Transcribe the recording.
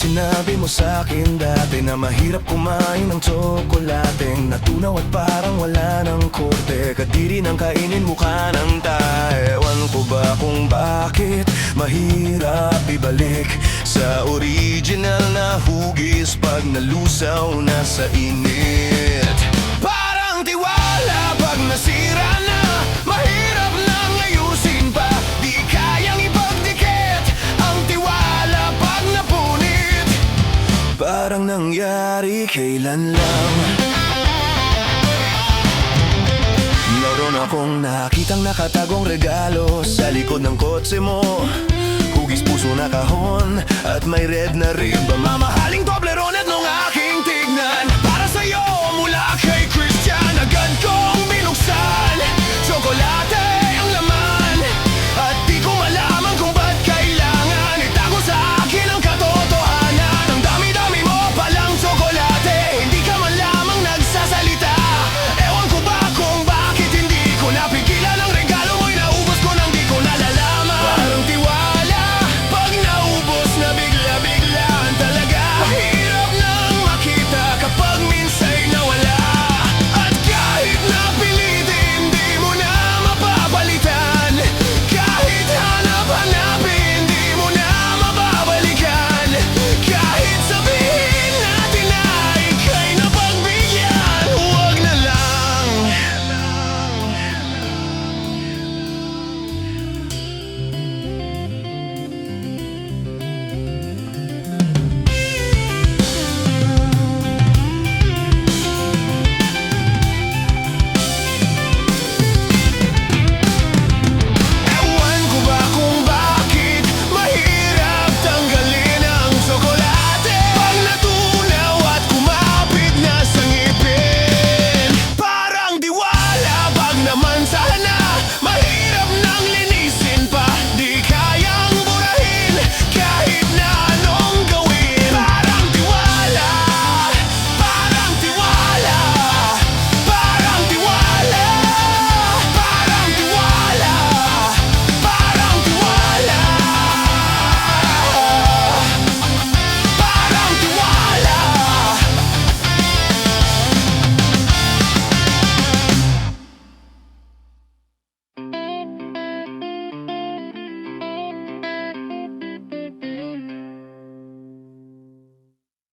Sinabi mo sa'kin dati na mahirap kumain ng tsokolateng natunaw at parang wala ng korte, kadiri ng kainin mukha ng tae. Ewan ko ba kung bakit mahirap ibalik sa original na hugis pag nalusaw na sa init. Parang tiwala pag nasira na, mahirap nang ayusin pa. Di kayang ipagdikit ang tiwala pag napunit. Parang nangyari kailan lang. Meron akong nakitang nakatagong regalo sa likod ng kotse mo. Hugis puso na kahon at may red na riba. Mamahaling Toblerone at nung aking tignan, para sa'yo